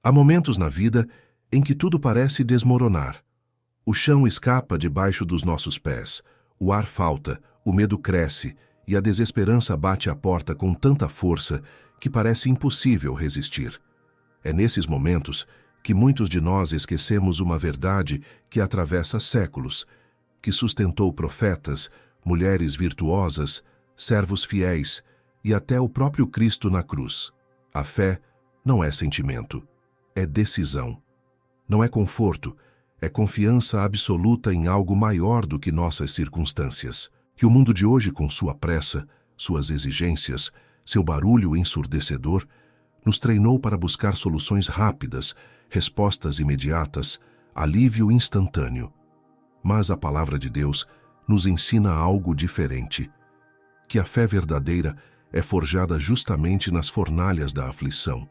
Há momentos na vida em que tudo parece desmoronar. O chão escapa debaixo dos nossos pés, o ar falta, o medo cresce e a desesperança bate à porta com tanta força que parece impossível resistir. É nesses momentos que muitos de nós esquecemos uma verdade que atravessa séculos, que sustentou profetas, mulheres virtuosas, servos fiéis e até o próprio Cristo na cruz. A fé não é sentimento, é decisão. Não é conforto, é confiança absoluta em algo maior do que nossas circunstâncias. Que o mundo de hoje, com sua pressa, suas exigências, seu barulho ensurdecedor, nos treinou para buscar soluções rápidas, respostas imediatas, alívio instantâneo. Mas a palavra de Deus nos ensina algo diferente, que a fé verdadeira é forjada justamente nas fornalhas da aflição,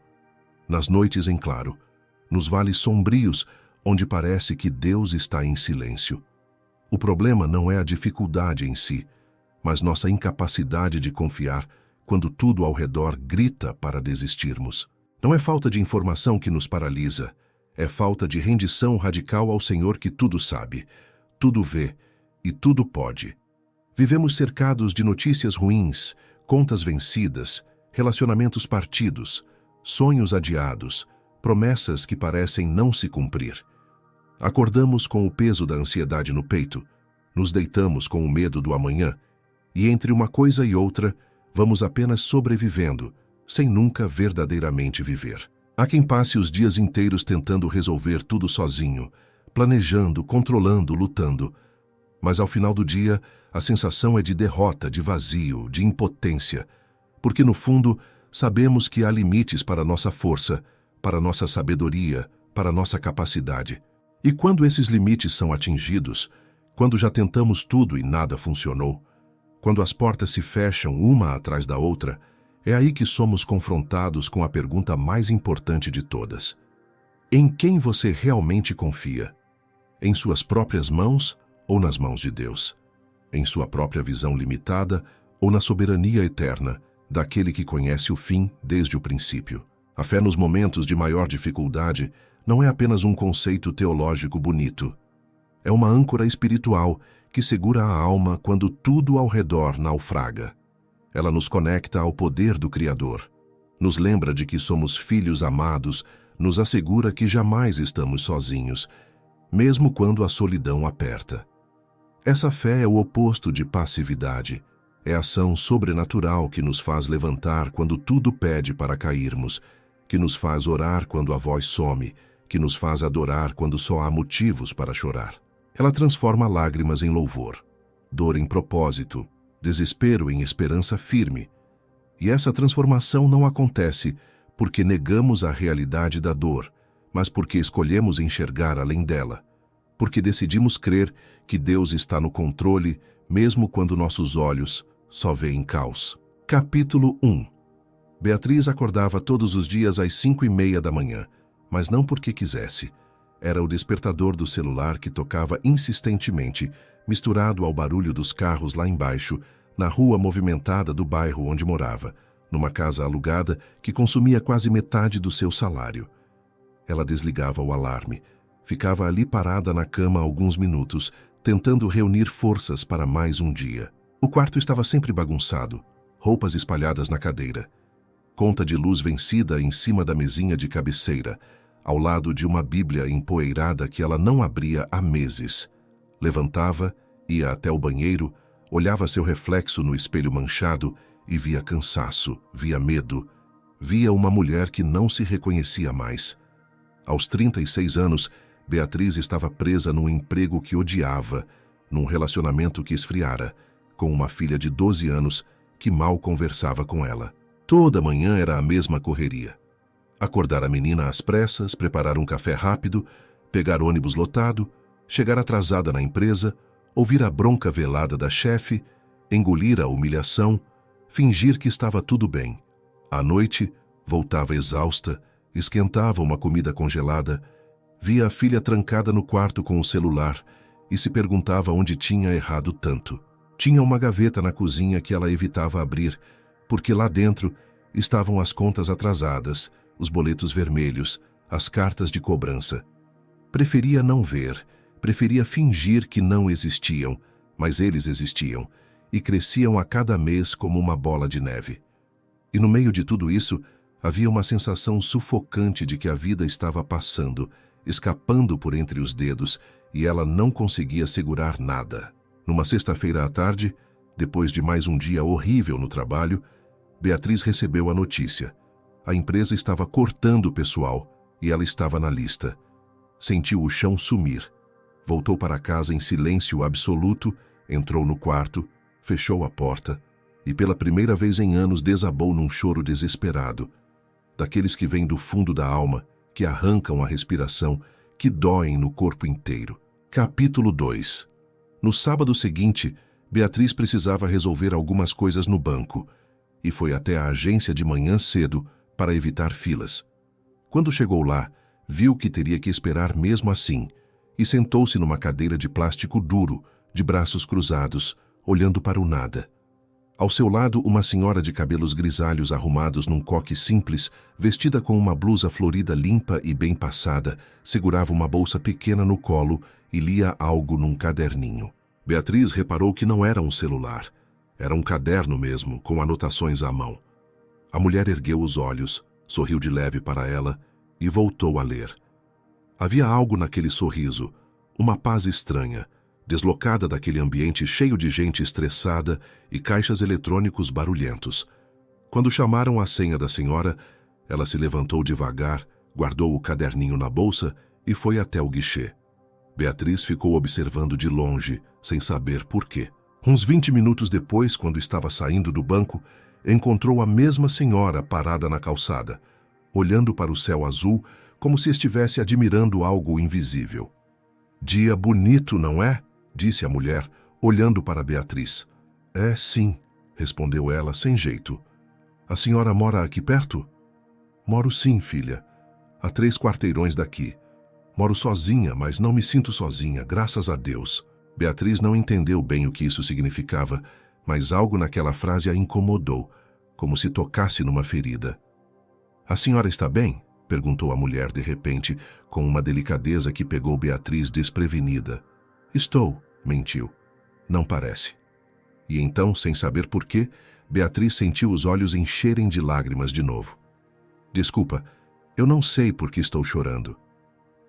nas noites em claro, nos vales sombrios onde parece que Deus está em silêncio. O problema não é a dificuldade em si, mas nossa incapacidade de confiar quando tudo ao redor grita para desistirmos. Não é falta de informação que nos paralisa, é falta de rendição radical ao Senhor que tudo sabe, tudo vê e tudo pode. Vivemos cercados de notícias ruins, contas vencidas, relacionamentos partidos, sonhos adiados, promessas que parecem não se cumprir. Acordamos com o peso da ansiedade no peito, nos deitamos com o medo do amanhã, e entre uma coisa e outra, vamos apenas sobrevivendo, sem nunca verdadeiramente viver. Há quem passe os dias inteiros tentando resolver tudo sozinho, planejando, controlando, lutando. Mas ao final do dia, a sensação é de derrota, de vazio, de impotência, porque no fundo, sabemos que há limites para nossa força, para nossa sabedoria, para nossa capacidade. E quando esses limites são atingidos, quando já tentamos tudo e nada funcionou, quando as portas se fecham uma atrás da outra, é aí que somos confrontados com a pergunta mais importante de todas. Em quem você realmente confia? Em suas próprias mãos ou nas mãos de Deus? Em sua própria visão limitada ou na soberania eterna daquele que conhece o fim desde o princípio? A fé nos momentos de maior dificuldade não é apenas um conceito teológico bonito. É uma âncora espiritual que segura a alma quando tudo ao redor naufraga. Ela nos conecta ao poder do Criador, nos lembra de que somos filhos amados, nos assegura que jamais estamos sozinhos, mesmo quando a solidão aperta. Essa fé é o oposto de passividade. É ação sobrenatural que nos faz levantar quando tudo pede para cairmos, que nos faz orar quando a voz some, que nos faz adorar quando só há motivos para chorar. Ela transforma lágrimas em louvor, dor em propósito, desespero em esperança firme. E essa transformação não acontece porque negamos a realidade da dor, mas porque escolhemos enxergar além dela, porque decidimos crer que Deus está no controle, mesmo quando nossos olhos só veem caos. Capítulo 1. Beatriz acordava todos os dias às 5:30 da manhã, mas não porque quisesse. Era o despertador do celular que tocava insistentemente, misturado ao barulho dos carros lá embaixo, na rua movimentada do bairro onde morava, numa casa alugada que consumia quase metade do seu salário. Ela desligava o alarme, ficava ali parada na cama alguns minutos, tentando reunir forças para mais um dia. O quarto estava sempre bagunçado, roupas espalhadas na cadeira, conta de luz vencida em cima da mesinha de cabeceira, ao lado de uma Bíblia empoeirada que ela não abria há meses. Levantava, ia até o banheiro, olhava seu reflexo no espelho manchado e via cansaço, via medo, via uma mulher que não se reconhecia mais. Aos 36 anos, Beatriz estava presa num emprego que odiava, num relacionamento que esfriara, com uma filha de 12 anos que mal conversava com ela. Toda manhã era a mesma correria. Acordar a menina às pressas, preparar um café rápido, pegar ônibus lotado, chegar atrasada na empresa, ouvir a bronca velada da chefe, engolir a humilhação, fingir que estava tudo bem. À noite, voltava exausta, esquentava uma comida congelada, via a filha trancada no quarto com o celular e se perguntava onde tinha errado tanto. Tinha uma gaveta na cozinha que ela evitava abrir, porque lá dentro estavam as contas atrasadas, os boletos vermelhos, as cartas de cobrança. Preferia não ver, preferia fingir que não existiam, mas eles existiam, e cresciam a cada mês como uma bola de neve. E no meio de tudo isso, havia uma sensação sufocante de que a vida estava passando, escapando por entre os dedos, e ela não conseguia segurar nada. Numa sexta-feira à tarde, depois de mais um dia horrível no trabalho, Beatriz recebeu a notícia. A empresa estava cortando o pessoal e ela estava na lista. Sentiu o chão sumir. Voltou para casa em silêncio absoluto, entrou no quarto, fechou a porta e pela primeira vez em anos desabou num choro desesperado, daqueles que vêm do fundo da alma, que arrancam a respiração, que doem no corpo inteiro. Capítulo 2. No sábado seguinte, Beatriz precisava resolver algumas coisas no banco e foi até a agência de manhã cedo para evitar filas. Quando chegou lá, viu que teria que esperar mesmo assim e sentou-se numa cadeira de plástico duro, de braços cruzados, olhando para o nada. Ao seu lado, uma senhora de cabelos grisalhos arrumados num coque simples, vestida com uma blusa florida limpa e bem passada, segurava uma bolsa pequena no colo e lia algo num caderninho. Beatriz reparou que não era um celular. Era um caderno mesmo, com anotações à mão. A mulher ergueu os olhos, sorriu de leve para ela e voltou a ler. Havia algo naquele sorriso, uma paz estranha, deslocada daquele ambiente cheio de gente estressada e caixas eletrônicos barulhentos. Quando chamaram a senha da senhora, ela se levantou devagar, guardou o caderninho na bolsa e foi até o guichê. Beatriz ficou observando de longe, sem saber por quê. Uns 20 minutos depois, quando estava saindo do banco, encontrou a mesma senhora parada na calçada, olhando para o céu azul como se estivesse admirando algo invisível. "Dia bonito, não é?" disse a mulher, olhando para Beatriz. "É, sim", respondeu ela sem jeito. "A senhora mora aqui perto?" "Moro sim, filha. A 3 quarteirões daqui. Moro sozinha, mas não me sinto sozinha, graças a Deus." Beatriz não entendeu bem o que isso significava, mas algo naquela frase a incomodou, como se tocasse numa ferida. "A senhora está bem?" perguntou a mulher de repente, com uma delicadeza que pegou Beatriz desprevenida. "Estou", mentiu. "Não parece." E então, sem saber por quê, Beatriz sentiu os olhos encherem de lágrimas de novo. "Desculpa, eu não sei por que estou chorando.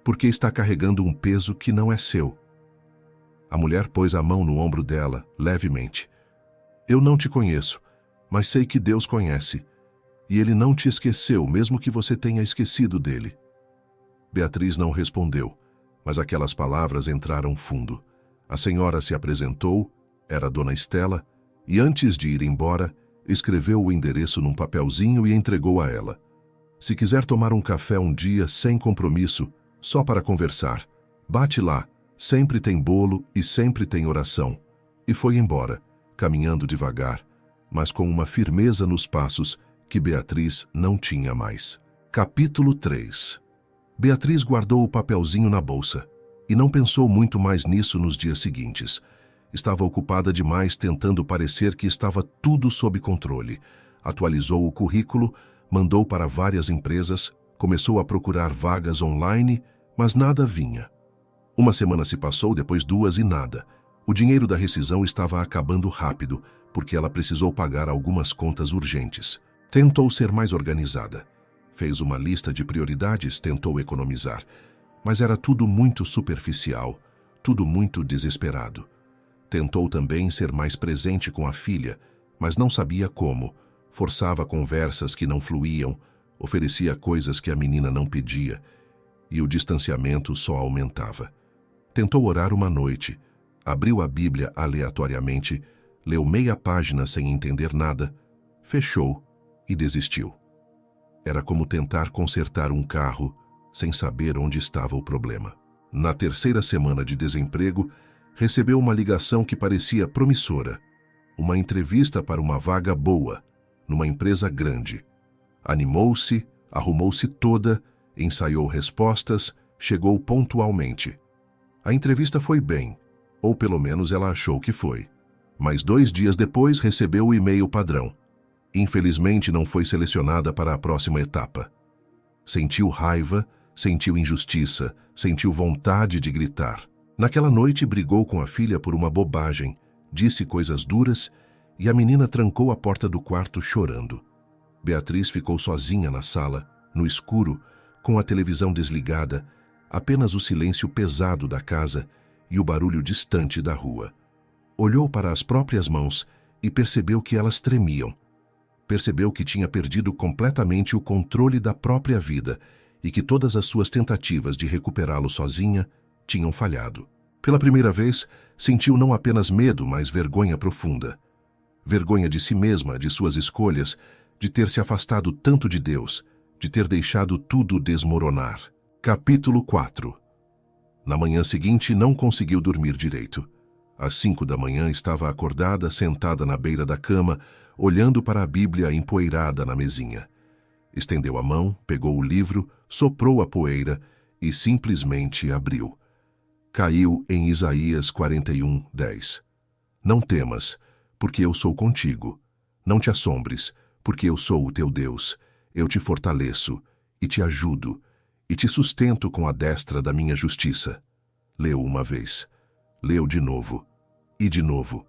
Porque está carregando um peso que não é seu." A mulher pôs a mão no ombro dela, levemente. "Eu não te conheço, mas sei que Deus conhece. E Ele não te esqueceu, mesmo que você tenha esquecido dele." Beatriz não respondeu, mas aquelas palavras entraram fundo. A senhora se apresentou, era Dona Estela, e antes de ir embora, escreveu o endereço num papelzinho e entregou a ela. "Se quiser tomar um café um dia, sem compromisso, só para conversar, bate lá, sempre tem bolo e sempre tem oração." E foi embora, caminhando devagar, mas com uma firmeza nos passos que Beatriz não tinha mais. Capítulo 3. Beatriz guardou o papelzinho na bolsa e não pensou muito mais nisso nos dias seguintes. Estava ocupada demais tentando parecer que estava tudo sob controle. Atualizou o currículo, mandou para várias empresas, começou a procurar vagas online, mas nada vinha. Uma semana se passou, depois 2 e nada. O dinheiro da rescisão estava acabando rápido, porque ela precisou pagar algumas contas urgentes. Tentou ser mais organizada. Fez uma lista de prioridades, tentou economizar. Mas era tudo muito superficial, tudo muito desesperado. Tentou também ser mais presente com a filha, mas não sabia como. Forçava conversas que não fluíam, oferecia coisas que a menina não pedia, e o distanciamento só aumentava. Tentou orar uma noite, abriu a Bíblia aleatoriamente, leu meia página sem entender nada, fechou e desistiu. Era como tentar consertar um carro sem saber onde estava o problema. Na 3ª semana de desemprego, recebeu uma ligação que parecia promissora. Uma entrevista para uma vaga boa, numa empresa grande. Animou-se, arrumou-se toda, ensaiou respostas, chegou pontualmente. A entrevista foi bem, ou pelo menos ela achou que foi. Mas 2 dias depois recebeu o e-mail padrão. Infelizmente não foi selecionada para a próxima etapa. Sentiu raiva, sentiu injustiça, sentiu vontade de gritar. Naquela noite brigou com a filha por uma bobagem, disse coisas duras e a menina trancou a porta do quarto chorando. Beatriz ficou sozinha na sala, no escuro, com a televisão desligada, apenas o silêncio pesado da casa e o barulho distante da rua. Olhou para as próprias mãos e percebeu que elas tremiam. Percebeu que tinha perdido completamente o controle da própria vida e que todas as suas tentativas de recuperá-lo sozinha tinham falhado. Pela primeira vez, sentiu não apenas medo, mas vergonha profunda. Vergonha de si mesma, de suas escolhas, de ter se afastado tanto de Deus, de ter deixado tudo desmoronar. Capítulo 4. Na manhã seguinte, não conseguiu dormir direito. Às 5 da manhã, estava acordada, sentada na beira da cama, olhando para a Bíblia empoeirada na mesinha. Estendeu a mão, pegou o livro, soprou a poeira e simplesmente abriu. Caiu em Isaías 41:10. Não temas, porque eu sou contigo. Não te assombres, porque eu sou o teu Deus. Eu te fortaleço e te ajudo e te sustento com a destra da minha justiça. Leu uma vez, leu de novo e de novo,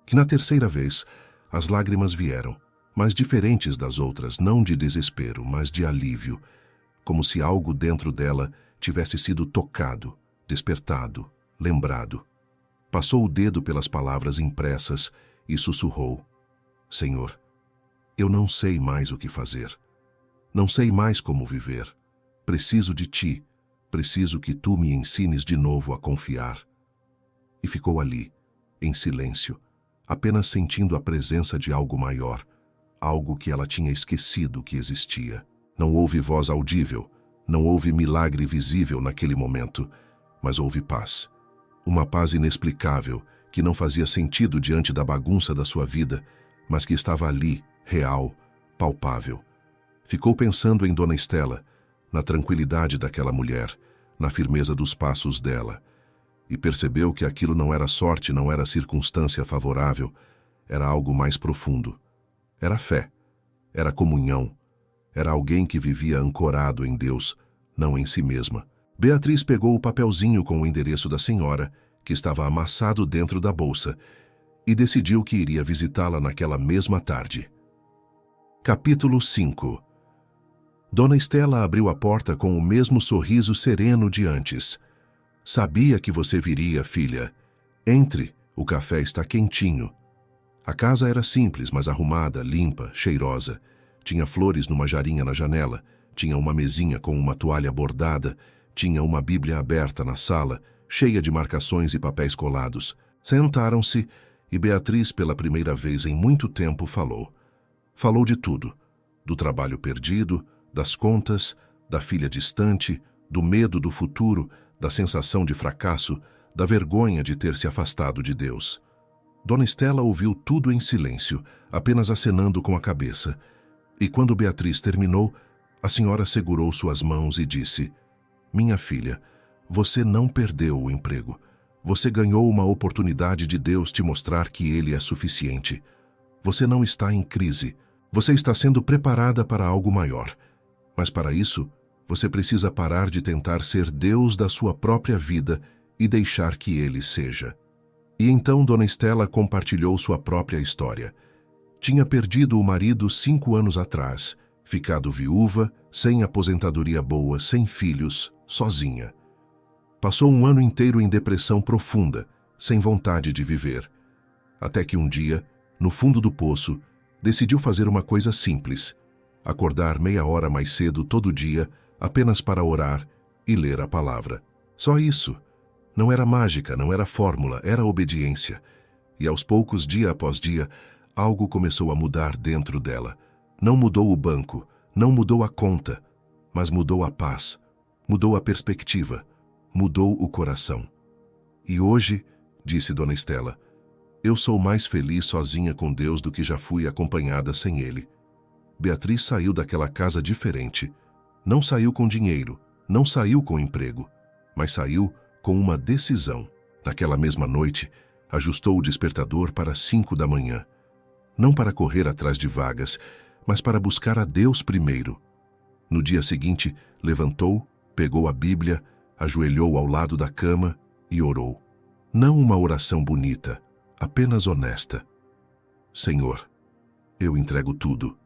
que na terceira vez as lágrimas vieram, mas diferentes das outras, não de desespero, mas de alívio, como se algo dentro dela tivesse sido tocado, despertado, lembrado. Passou o dedo pelas palavras impressas e sussurrou: Senhor, eu não sei mais o que fazer. Não sei mais como viver. Preciso de ti. Preciso que tu me ensines de novo a confiar. E ficou ali, em silêncio, apenas sentindo a presença de algo maior, algo que ela tinha esquecido que existia. Não houve voz audível, não houve milagre visível naquele momento, mas houve paz. Uma paz inexplicável, que não fazia sentido diante da bagunça da sua vida, mas que estava ali, real, palpável. Ficou pensando em Dona Estela, na tranquilidade daquela mulher, na firmeza dos passos dela, e percebeu que aquilo não era sorte, não era circunstância favorável, era algo mais profundo. Era fé, era comunhão, era alguém que vivia ancorado em Deus, não em si mesma. Beatriz pegou o papelzinho com o endereço da senhora, que estava amassado dentro da bolsa, e decidiu que iria visitá-la naquela mesma tarde. Capítulo 5. Dona Estela abriu a porta com o mesmo sorriso sereno de antes. Sabia que você viria, filha. Entre, o café está quentinho. A casa era simples, mas arrumada, limpa, cheirosa. Tinha flores numa jarinha na janela, tinha uma mesinha com uma toalha bordada, tinha uma Bíblia aberta na sala, cheia de marcações e papéis colados. Sentaram-se e Beatriz, pela primeira vez em muito tempo, falou. Falou de tudo, do trabalho perdido, das contas, da filha distante, do medo do futuro, da sensação de fracasso, da vergonha de ter se afastado de Deus. Dona Estela ouviu tudo em silêncio, apenas acenando com a cabeça. E quando Beatriz terminou, a senhora segurou suas mãos e disse: Minha filha, você não perdeu o emprego. Você ganhou uma oportunidade de Deus te mostrar que Ele é suficiente. Você não está em crise. Você está sendo preparada para algo maior. Mas para isso, você precisa parar de tentar ser Deus da sua própria vida e deixar que Ele seja. E então Dona Estela compartilhou sua própria história. Tinha perdido o marido 5 anos atrás, ficado viúva, sem aposentadoria boa, sem filhos, sozinha. Passou um ano inteiro em depressão profunda, sem vontade de viver. Até que um dia, no fundo do poço, decidiu fazer uma coisa simples: acordar meia hora mais cedo todo dia, apenas para orar e ler a palavra. Só isso. Não era mágica, não era fórmula, era obediência. E aos poucos, dia após dia, algo começou a mudar dentro dela. Não mudou o banco, não mudou a conta, mas mudou a paz, mudou a perspectiva, mudou o coração. E hoje, disse Dona Estela, eu sou mais feliz sozinha com Deus do que já fui acompanhada sem Ele. Beatriz saiu daquela casa diferente. Não saiu com dinheiro, não saiu com emprego, mas saiu com uma decisão. Naquela mesma noite, ajustou o despertador para 5 da manhã. Não para correr atrás de vagas, mas para buscar a Deus primeiro. No dia seguinte, levantou, Pegou a Bíblia, ajoelhou ao lado da cama e orou. Não uma oração bonita, apenas honesta. Senhor, eu entrego tudo.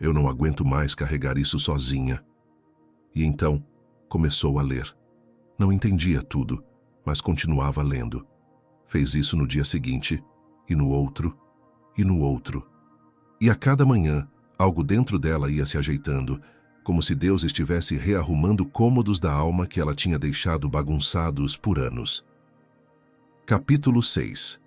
Eu não aguento mais carregar isso sozinha. E então, começou a ler. Não entendia tudo, mas continuava lendo. Fez isso no dia seguinte, e no outro, e no outro. E a cada manhã, algo dentro dela ia se ajeitando, como se Deus estivesse rearrumando cômodos da alma que ela tinha deixado bagunçados por anos. Capítulo 6.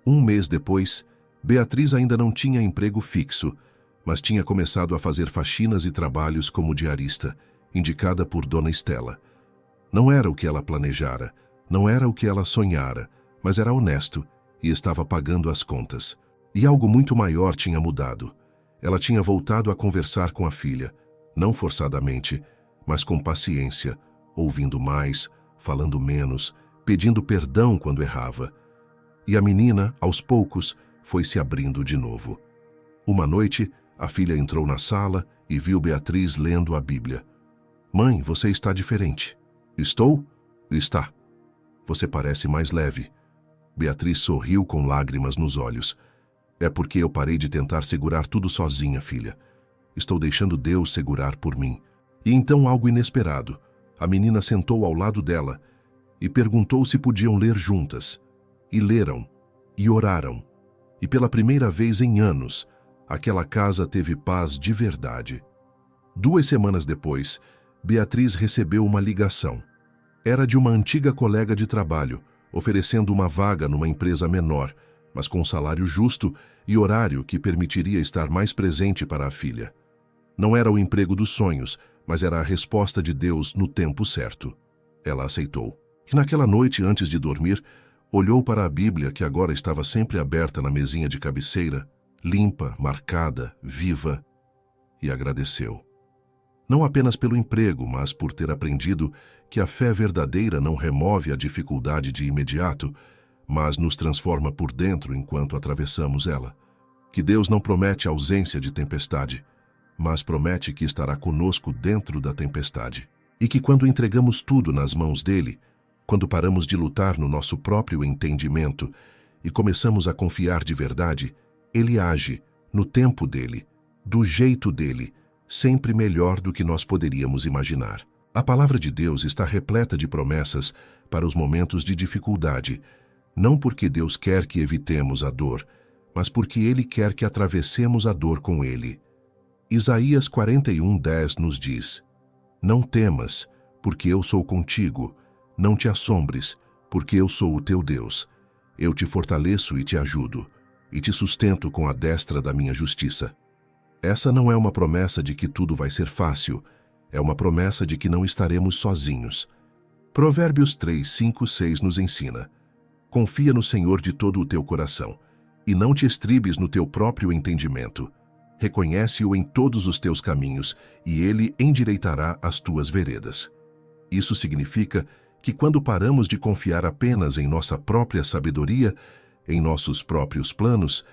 Um mês depois, Beatriz ainda não tinha emprego fixo, mas tinha começado a fazer faxinas e trabalhos como diarista, indicada por Dona Estela. Não era o que ela planejara, não era o que ela sonhara, mas era honesto e estava pagando as contas. E algo muito maior tinha mudado. Ela tinha voltado a conversar com a filha, não forçadamente, mas com paciência, ouvindo mais, falando menos, pedindo perdão quando errava. E a menina, aos poucos, foi se abrindo de novo. Uma noite, a filha entrou na sala e viu Beatriz lendo a Bíblia. Mãe, você está diferente. Estou? Está. Você parece mais leve. Beatriz sorriu com lágrimas nos olhos. É porque eu parei de tentar segurar tudo sozinha, filha. Estou deixando Deus segurar por mim. E então algo inesperado. A menina sentou ao lado dela e perguntou se podiam ler juntas. E leram. E oraram. E pela primeira vez em anos, aquela casa teve paz de verdade. 2 semanas depois, Beatriz recebeu uma ligação. Era de uma antiga colega de trabalho, oferecendo uma vaga numa empresa menor, mas com salário justo e horário que permitiria estar mais presente para a filha. Não era o emprego dos sonhos, mas era a resposta de Deus no tempo certo. Ela aceitou. E naquela noite, antes de dormir, olhou para a Bíblia que agora estava sempre aberta na mesinha de cabeceira, limpa, marcada, viva, e agradeceu. Não apenas pelo emprego, mas por ter aprendido que a fé verdadeira não remove a dificuldade de imediato, mas nos transforma por dentro enquanto atravessamos ela. Que Deus não promete ausência de tempestade, mas promete que estará conosco dentro da tempestade. E que quando entregamos tudo nas mãos dele, quando paramos de lutar no nosso próprio entendimento e começamos a confiar de verdade, ele age no tempo dele, do jeito dele, sempre melhor do que nós poderíamos imaginar. A palavra de Deus está repleta de promessas para os momentos de dificuldade, não porque Deus quer que evitemos a dor, mas porque Ele quer que atravessemos a dor com Ele. Isaías 41:10 nos diz: Não temas, porque eu sou contigo. Não te assombres, porque eu sou o teu Deus. Eu te fortaleço e te ajudo, e te sustento com a destra da minha justiça. Essa não é uma promessa de que tudo vai ser fácil, é uma promessa de que não estaremos sozinhos. Provérbios 3:5-6 nos ensina: Confia no Senhor de todo o teu coração, e não te estribes no teu próprio entendimento. Reconhece-o em todos os teus caminhos, e ele endireitará as tuas veredas. Isso significa que quando paramos de confiar apenas em nossa própria sabedoria, em nossos próprios planos,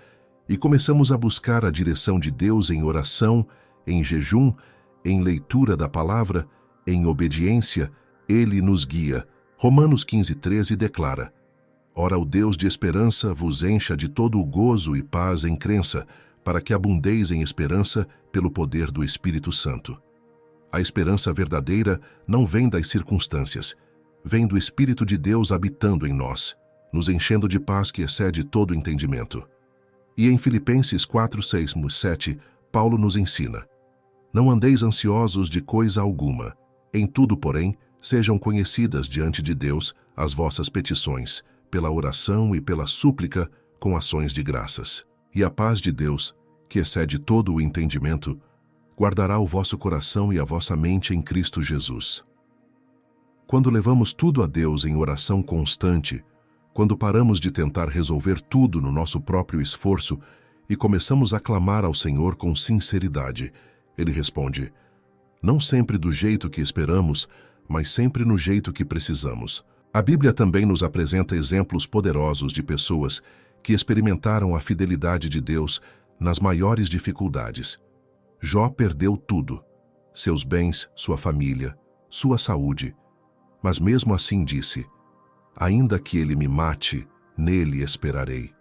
e começamos a buscar a direção de Deus em oração, em jejum, em leitura da palavra, em obediência, Ele nos guia. Romanos 15:13 declara: Ora, o Deus de esperança vos encha de todo o gozo e paz em crença, para que abundeis em esperança pelo poder do Espírito Santo. A esperança verdadeira não vem das circunstâncias, vem do Espírito de Deus habitando em nós, nos enchendo de paz que excede todo entendimento. E em Filipenses 4:6-7, Paulo nos ensina: Não andeis ansiosos de coisa alguma. Em tudo, porém, sejam conhecidas diante de Deus as vossas petições, pela oração e pela súplica, com ações de graças. E a paz de Deus, que excede todo o entendimento, guardará o vosso coração e a vossa mente em Cristo Jesus. Quando levamos tudo a Deus em oração constante, quando paramos de tentar resolver tudo no nosso próprio esforço e começamos a clamar ao Senhor com sinceridade, Ele responde: Não sempre do jeito que esperamos, mas sempre no jeito que precisamos. A Bíblia também nos apresenta exemplos poderosos de pessoas que experimentaram a fidelidade de Deus nas maiores dificuldades. Jó perdeu tudo: seus bens, sua família, sua saúde. Mas mesmo assim disse: ainda que ele me mate, nele esperarei.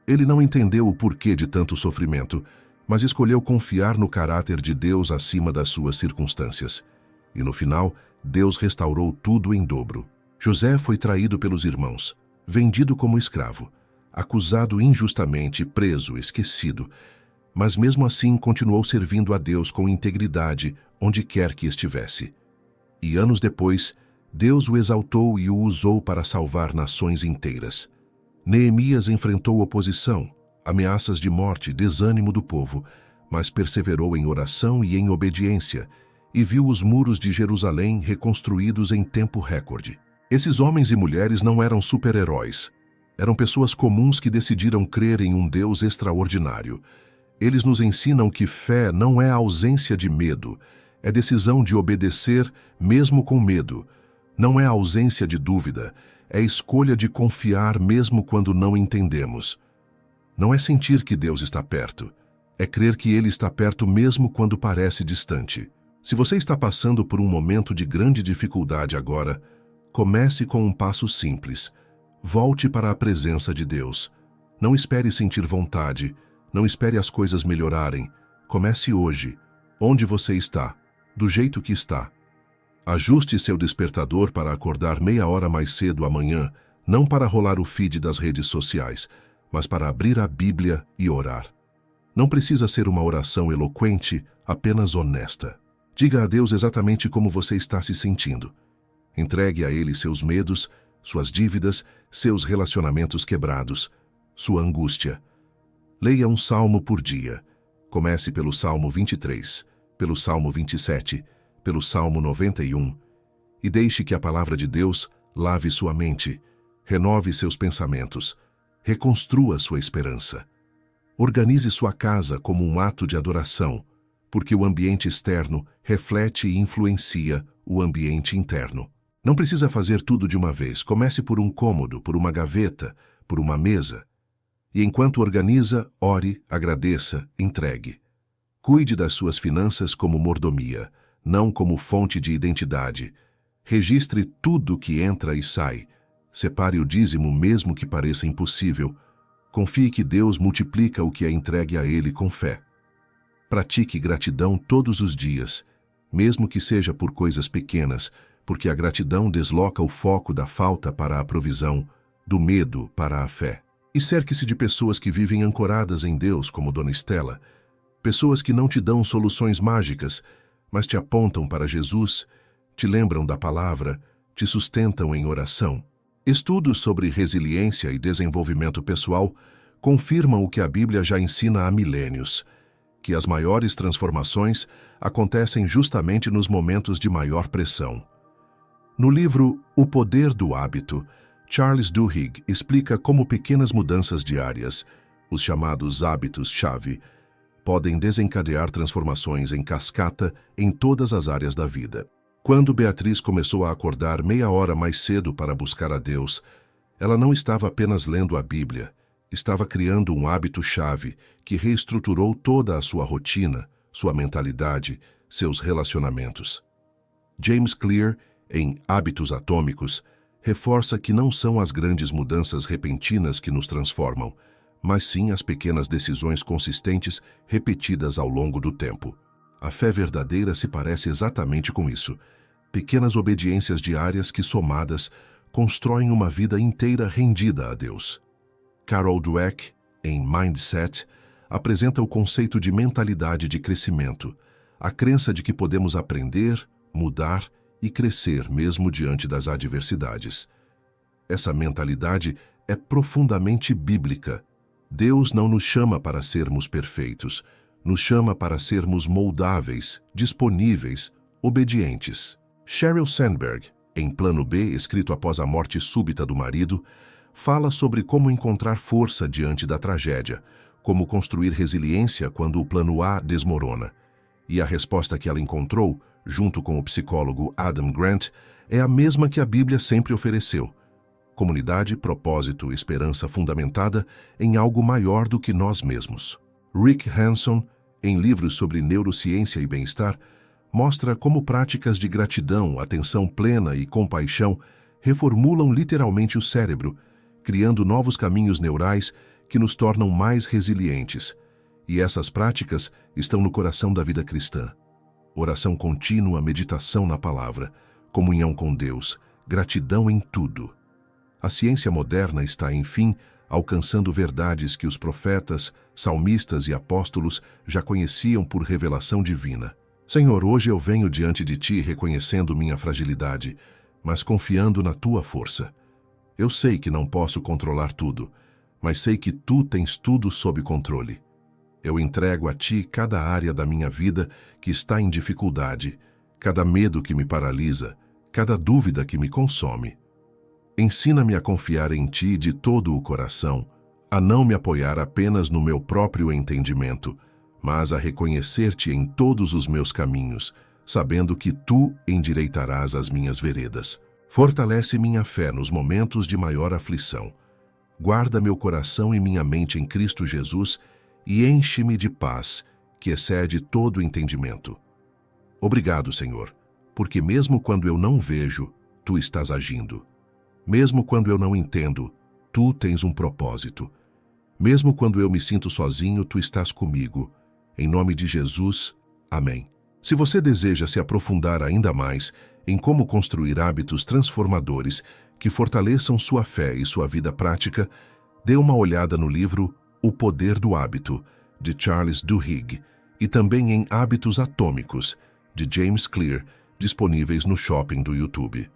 Ele não entendeu o porquê de tanto sofrimento, mas escolheu confiar no caráter de Deus acima das suas circunstâncias. E no final, Deus restaurou tudo em dobro. José foi traído pelos irmãos, vendido como escravo, acusado injustamente, preso, esquecido, mas mesmo assim continuou servindo a Deus com integridade onde quer que estivesse. E anos depois, Deus o exaltou e o usou para salvar nações inteiras. Neemias enfrentou oposição, ameaças de morte, desânimo do povo, mas perseverou em oração e em obediência, e viu os muros de Jerusalém reconstruídos em tempo recorde. Esses homens e mulheres não eram super-heróis. Eram pessoas comuns que decidiram crer em um Deus extraordinário. Eles nos ensinam que fé não é ausência de medo, é decisão de obedecer mesmo com medo. Não é ausência de dúvida, é escolha de confiar mesmo quando não entendemos. Não é sentir que Deus está perto, é crer que Ele está perto mesmo quando parece distante. Se você está passando por um momento de grande dificuldade agora, comece com um passo simples. Volte para a presença de Deus. Não espere sentir vontade, não espere as coisas melhorarem. Comece hoje, onde você está, do jeito que está. Ajuste seu despertador para acordar meia hora mais cedo amanhã, não para rolar o feed das redes sociais, mas para abrir a Bíblia e orar. Não precisa ser uma oração eloquente, apenas honesta. Diga a Deus exatamente como você está se sentindo. Entregue a Ele seus medos, suas dívidas, seus relacionamentos quebrados, sua angústia. Leia um salmo por dia. Comece pelo Salmo 23, pelo Salmo 27, pelo Salmo 91, e deixe que a palavra de Deus lave sua mente, renove seus pensamentos, reconstrua sua esperança. Organize sua casa como um ato de adoração, porque o ambiente externo reflete e influencia o ambiente interno. Não precisa fazer tudo de uma vez. Comece por um cômodo, por uma gaveta, por uma mesa. E enquanto organiza, ore, agradeça, entregue. Cuide das suas finanças como mordomia, não como fonte de identidade. Registre tudo que entra e sai. Separe o dízimo mesmo que pareça impossível. Confie que Deus multiplica o que é entregue a Ele com fé. Pratique gratidão todos os dias, mesmo que seja por coisas pequenas, porque a gratidão desloca o foco da falta para a provisão, do medo para a fé. E cerque-se de pessoas que vivem ancoradas em Deus, como Dona Estela, pessoas que não te dão soluções mágicas, mas te apontam para Jesus, te lembram da palavra, te sustentam em oração. Estudos sobre resiliência e desenvolvimento pessoal confirmam o que a Bíblia já ensina há milênios, que as maiores transformações acontecem justamente nos momentos de maior pressão. No livro O Poder do Hábito, Charles Duhigg explica como pequenas mudanças diárias, os chamados hábitos-chave, podem desencadear transformações em cascata em todas as áreas da vida. Quando Beatriz começou a acordar meia hora mais cedo para buscar a Deus, ela não estava apenas lendo a Bíblia, estava criando um hábito-chave que reestruturou toda a sua rotina, sua mentalidade, seus relacionamentos. James Clear, em Hábitos Atômicos, reforça que não são as grandes mudanças repentinas que nos transformam, mas sim as pequenas decisões consistentes repetidas ao longo do tempo. A fé verdadeira se parece exatamente com isso. Pequenas obediências diárias que, somadas, constroem uma vida inteira rendida a Deus. Carol Dweck, em Mindset, apresenta o conceito de mentalidade de crescimento, a crença de que podemos aprender, mudar e crescer mesmo diante das adversidades. Essa mentalidade é profundamente bíblica. Deus não nos chama para sermos perfeitos, nos chama para sermos moldáveis, disponíveis, obedientes. Sheryl Sandberg, em Plano B, escrito após a morte súbita do marido, fala sobre como encontrar força diante da tragédia, como construir resiliência quando o plano A desmorona. E a resposta que ela encontrou, junto com o psicólogo Adam Grant, é a mesma que a Bíblia sempre ofereceu. Comunidade, propósito, esperança fundamentada em algo maior do que nós mesmos. Rick Hanson, em livros sobre neurociência e bem-estar, mostra como práticas de gratidão, atenção plena e compaixão reformulam literalmente o cérebro, criando novos caminhos neurais que nos tornam mais resilientes. E essas práticas estão no coração da vida cristã. Oração contínua, meditação na palavra, comunhão com Deus, gratidão em tudo. A ciência moderna está, enfim, alcançando verdades que os profetas, salmistas e apóstolos já conheciam por revelação divina. Senhor, hoje eu venho diante de Ti reconhecendo minha fragilidade, mas confiando na Tua força. Eu sei que não posso controlar tudo, mas sei que Tu tens tudo sob controle. Eu entrego a Ti cada área da minha vida que está em dificuldade, cada medo que me paralisa, cada dúvida que me consome. Ensina-me a confiar em Ti de todo o coração, a não me apoiar apenas no meu próprio entendimento, mas a reconhecer-Te em todos os meus caminhos, sabendo que Tu endireitarás as minhas veredas. Fortalece minha fé nos momentos de maior aflição. Guarda meu coração e minha mente em Cristo Jesus e enche-me de paz, que excede todo entendimento. Obrigado, Senhor, porque mesmo quando eu não vejo, Tu estás agindo. Mesmo quando eu não entendo, Tu tens um propósito. Mesmo quando eu me sinto sozinho, Tu estás comigo. Em nome de Jesus, amém. Se você deseja se aprofundar ainda mais em como construir hábitos transformadores que fortaleçam sua fé e sua vida prática, dê uma olhada no livro O Poder do Hábito, de Charles Duhigg, e também em Hábitos Atômicos, de James Clear, disponíveis no shopping do YouTube.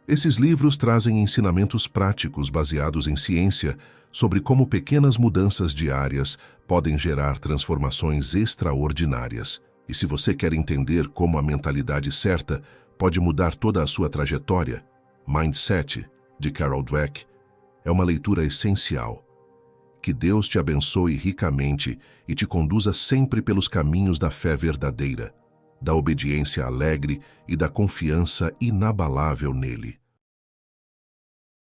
Esses livros trazem ensinamentos práticos baseados em ciência sobre como pequenas mudanças diárias podem gerar transformações extraordinárias. E se você quer entender como a mentalidade certa pode mudar toda a sua trajetória, Mindset, de Carol Dweck, é uma leitura essencial. Que Deus te abençoe ricamente e te conduza sempre pelos caminhos da fé verdadeira, da obediência alegre e da confiança inabalável nele.